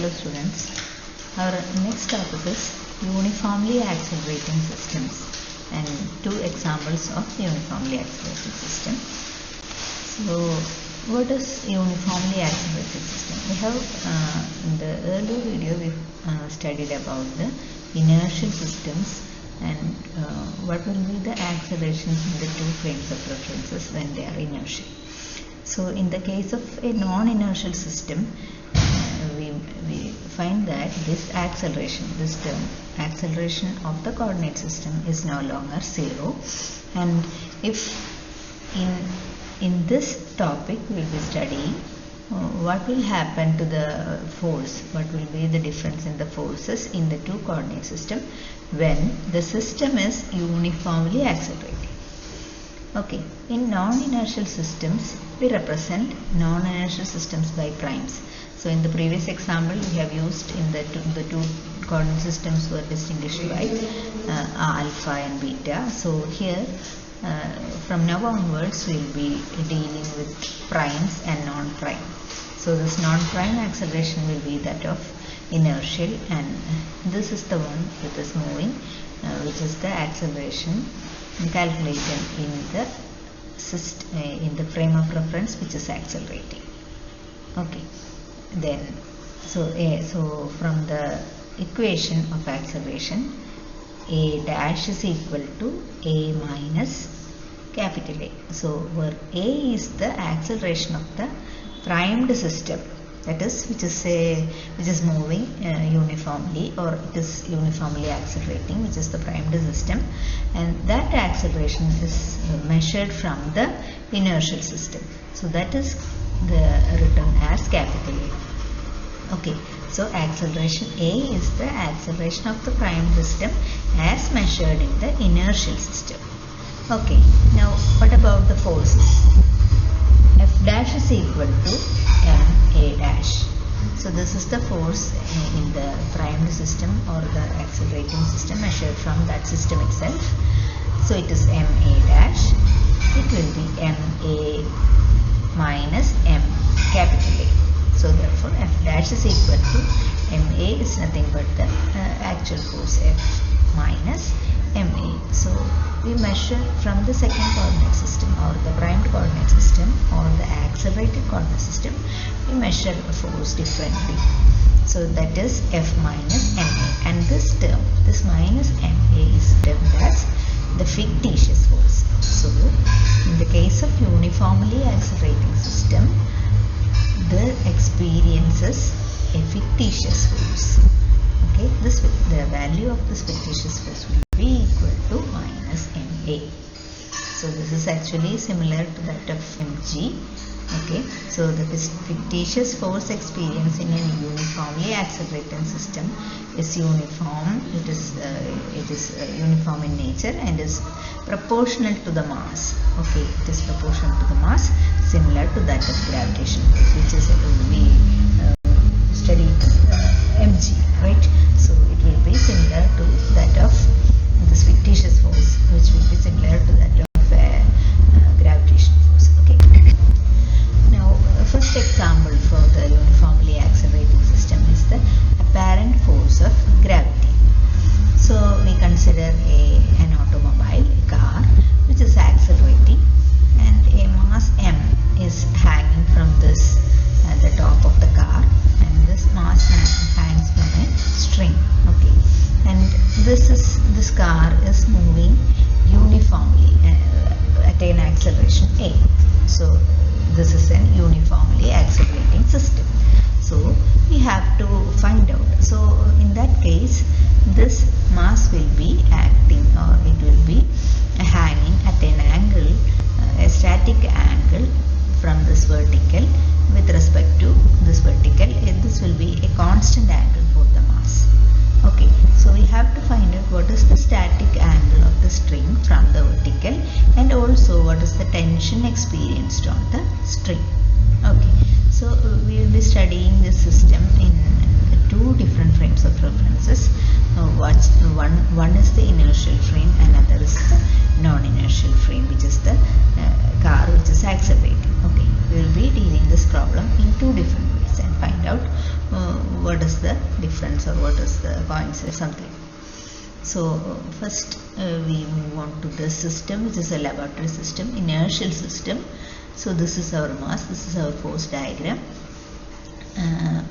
Hello students, our next topic is uniformly accelerating systems and two examples of uniformly accelerating system. So what is uniformly accelerated system? We have in the earlier video we studied about the inertial systems and what will be the accelerations in the two frames of references when they are inertial. So in the case of a non-inertial system, we find that this acceleration, this term acceleration of the coordinate system is no longer zero, and if in this topic we will be studying what will happen to the force, what will be the difference in the forces in the two coordinate system when the system is uniformly accelerating. Okay, in non-inertial systems we represent non-inertial systems by primes. So in the previous example we have used in the two coordinate systems were distinguished by alpha and beta. So here from now onwards we will be dealing with primes and non-prime. So this non-prime acceleration will be that of inertial, and this is the one that is moving, which is the acceleration calculated in the frame of reference which is accelerating. Okay, then so from the equation of acceleration, a dash is equal to a minus capital A. So where A is the acceleration of the primed system, that is which is moving uniformly, or it is uniformly accelerating, which is the primed system, and that acceleration is measured from the inertial system. So that is written as capital A. Okay, so acceleration A is the acceleration of the primed system as measured in the inertial system. Okay, now what about the forces? F dash is equal to ma dash. So this is the force in the primed system or the accelerating system measured from that system itself. So it is ma dash. It will be ma minus m capital A. So therefore F dash is equal to ma is nothing but the actual force F minus ma. So we measure from the second coordinate system or the primed coordinate system or the accelerated coordinate system, we measure the force differently. So that is F minus ma, and this term, this minus ma, is termed as the fictitious force. So in the case of uniformly accelerating system, the experiences a fictitious force. Okay, the value of this fictitious force will be equal to minus ma. So this is actually similar to that of mg. Okay, so the fictitious force experience in a uniformly accelerating system is uniform. It is uniform in nature and is proportional to the mass. Okay, it is proportional to the mass, similar to that of gravitation force, which is we studied mg, right? So it will be similar to that of this fictitious force, which will be similar to that of gravitation force. Okay. Now, first example for the uniformly accelerating system is the apparent force of gravity. So we consider an automobile, a car, which is accelerating, and a mass m is hanging from this the top of the car, and this mass hangs from a string. Okay, and this car is moving uniformly at an acceleration a. So this is an uniformly accelerating system. So we have to find out. So in that case, this mass will be acting, or it will be hanging at an angle, a static angle from this vertical with respect to this vertical. This will be a constant angle for the mass. Okay, so we have to find out what is the static angle of the string from the vertical, and also what is the tension experienced on the string. Okay, so we will be studying this system in two different frames of references. One is the inertial frame, another is the non-inertial frame, which is the car which is accelerating. Okay, we will be dealing this problem in two different ways and find out what is the difference or what is the coincidence, something. So first we move on to the system, which is a laboratory system, inertial system. So this is our mass, this is our force diagram.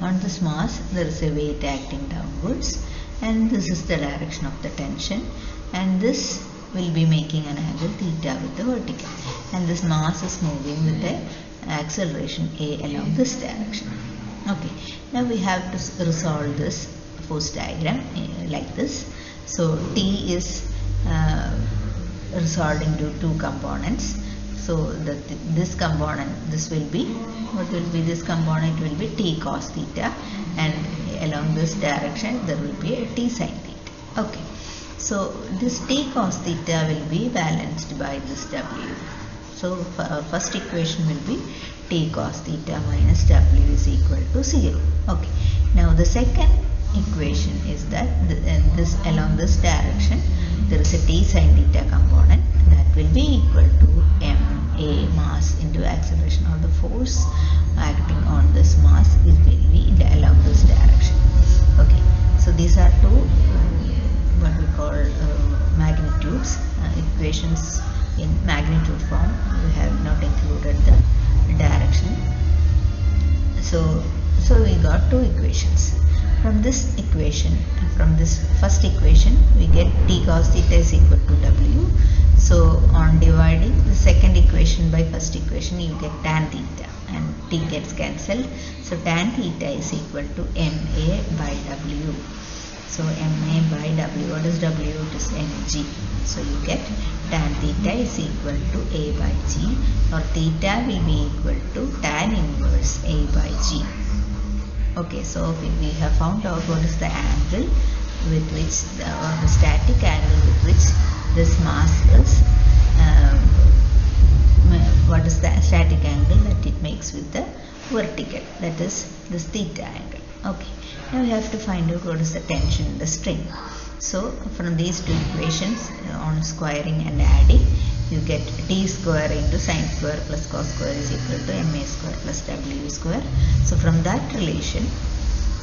On this mass there is a weight acting downwards, and this is the direction of the tension, and this will be making an angle theta with the vertical, and this mass is moving with the acceleration a along this direction. Okay, now we have to resolve this force diagram like this. So T is resolved into two components. So this component, this will be, what will be this component? Will be T cos theta, and along this direction there will be a T sin theta. Okay, so this T cos theta will be balanced by this W. So first equation will be T cos theta minus W is equal to 0. Okay, now the second equation is that this along this direction there is a T sin theta component that will be equal to ma mass into acceleration, or the force acting on this mass is will be along this direction. Okay, so these are two what we call magnitudes, equations in magnitude form. We have not included the direction. So we got two equations. From this equation, from this first equation, we get T cos theta is equal to W. So on dividing the second equation by first equation, you get tan theta, and T gets cancelled. So tan theta is equal to ma by W. So ma by W, what is W? It is mg. So you get tan theta is equal to a by g, or theta will be equal to tan inverse a by g. Okay, so we have found out what is the angle with which or the static angle with which this mass is, what is the static angle that it makes with the vertical, that is this theta angle. Okay, now we have to find out what is the tension in the string. So from these two equations, on squaring and adding, you get T square into sin square plus cos square is equal to ma square plus W square. So from that relation,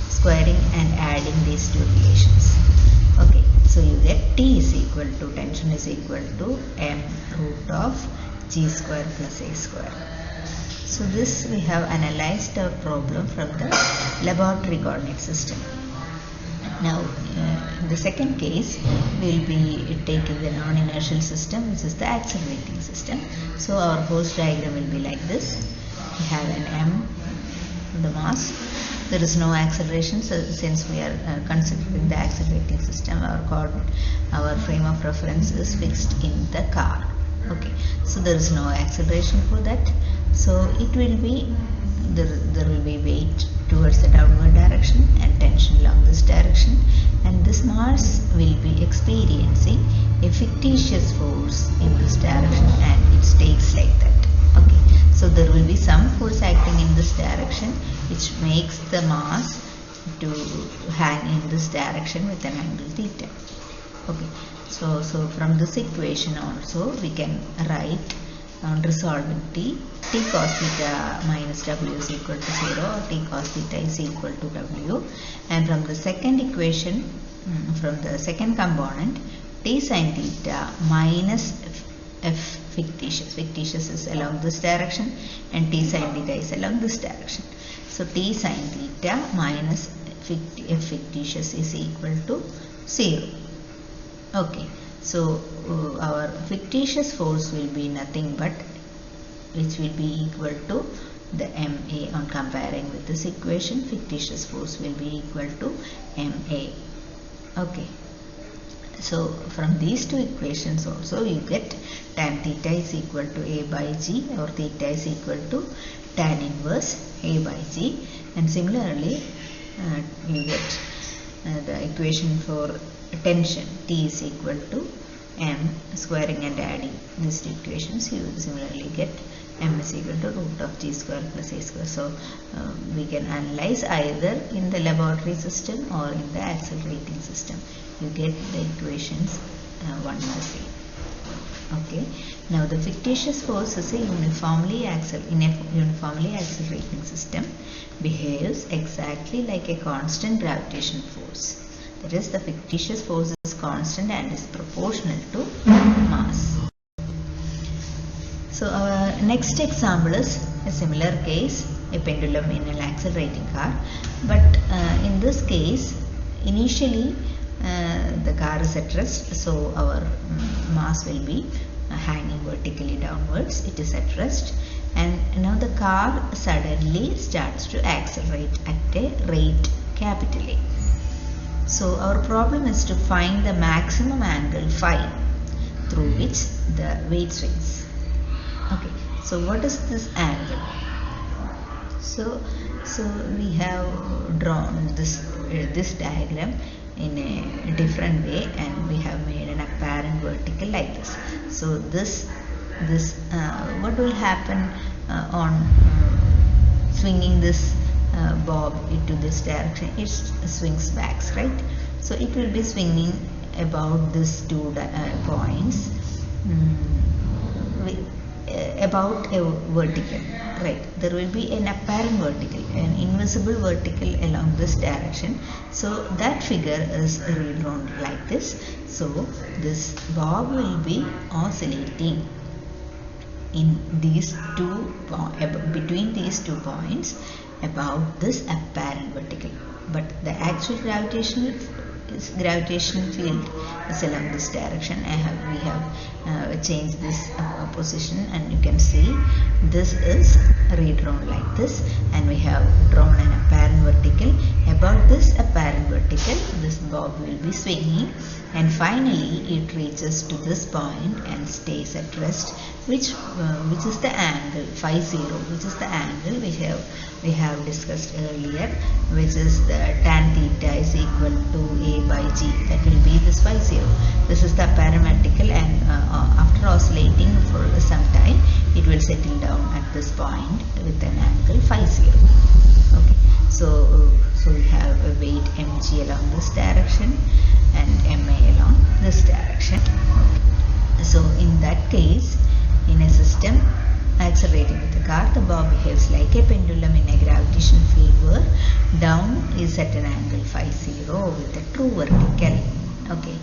squaring and adding these two relations, okay, so you get T is equal to, tension is equal to m root of g square plus a square. So this we have analyzed our problem from the laboratory coordinate system. Now in the second case, we will be taking the non-inertial system, which is the accelerating system. So our force diagram will be like this. We have an m, the mass. There is no acceleration, so since we are considering the accelerating system, our frame of reference is fixed in the car. Okay, so there is no acceleration for that. So it will be, there will be weight towards the downward direction and tension along this direction, and this mass will be experiencing a fictitious force in this direction, and it stays like that. Okay, so there will be some force acting in this direction which makes the mass to hang in this direction with an angle theta. Okay, so from this equation also we can write on resolving T cos theta minus W is equal to 0, or T cos theta is equal to W, and from the second equation, from the second component, T sin theta minus f fictitious is along this direction, and T sin theta is along this direction. So T sin theta minus f fictitious is equal to 0. Okay, so our fictitious force will be nothing but, which will be equal to the ma. On comparing with this equation, fictitious force will be equal to ma. Okay, so from these two equations also you get tan theta is equal to a by g, or theta is equal to tan inverse a by g, and similarly you get the equation for tension, T is equal to m. Squaring and adding these two equations, you similarly get m is equal to root of g square plus a square. So we can analyze either in the laboratory system or in the accelerating system. You get the equations one by same. Okay. Now the fictitious force is a uniformly accelerating system behaves exactly like a constant gravitational force. That is, the fictitious force is constant and is proportional to mass. So our next example is a similar case, a pendulum in an accelerating car, but in this case initially the car is at rest, so our mass will be hanging vertically downwards. It is at rest, and now the car suddenly starts to accelerate at a rate capital A. So our problem is to find the maximum angle phi through which the weight swings. Okay, so what is this angle? So we have drawn this diagram in a different way, and we have made an apparent vertical like this. So this what will happen on swinging this bob into this direction? It swings back, right? So it will be swinging about these two points about a vertical, right? There will be an apparent vertical, an invisible vertical along this direction. So that figure is redrawn like this. So this bob will be oscillating in these between these 2 points about this apparent vertical, but the actual gravitational field is along this direction. We have changed this position, and you can see this is redrawn like this, and we have drawn an apparent vertical. About this apparent vertical, this bob will be swinging, and finally it reaches to this point and stays at rest, which is the angle phi 0, which is the angle we have discussed earlier, which is the tan theta is equal to A by G. That will be this phi 0. This is the apparent vertical, and after oscillating for some time, it will settle down at this point with an angle phi 0. Okay, so we have a weight mg along this direction and ma along this direction. Okay. So in that case, in a system accelerating with a car, the bob behaves like a pendulum in a gravitational field where down is at an angle phi 0 with a true vertical. Okay,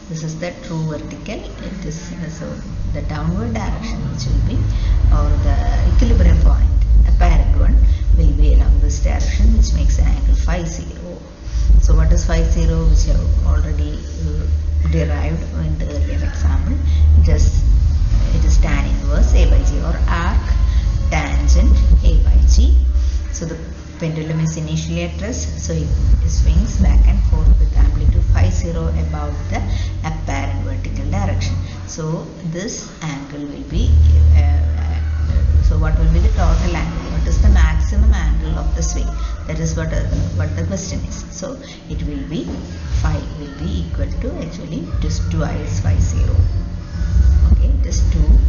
this is the true vertical. It is so the downward direction, which will be, or the equilibrium point, apparent one, will be along this direction, which makes an angle phi 0. So what is phi 0, which I have already derived in the earlier example? It is tan inverse A by G, or arc tangent A by G. So the pendulum is initially at rest, so it swings back and forth with amplitude phi 0 about the apparent vertical direction. So this angle will be, so what will be the total angle? What is the maximum angle of the swing? That is what the question is. So it will be, phi will be equal to actually just twice phi 0. Okay, just 2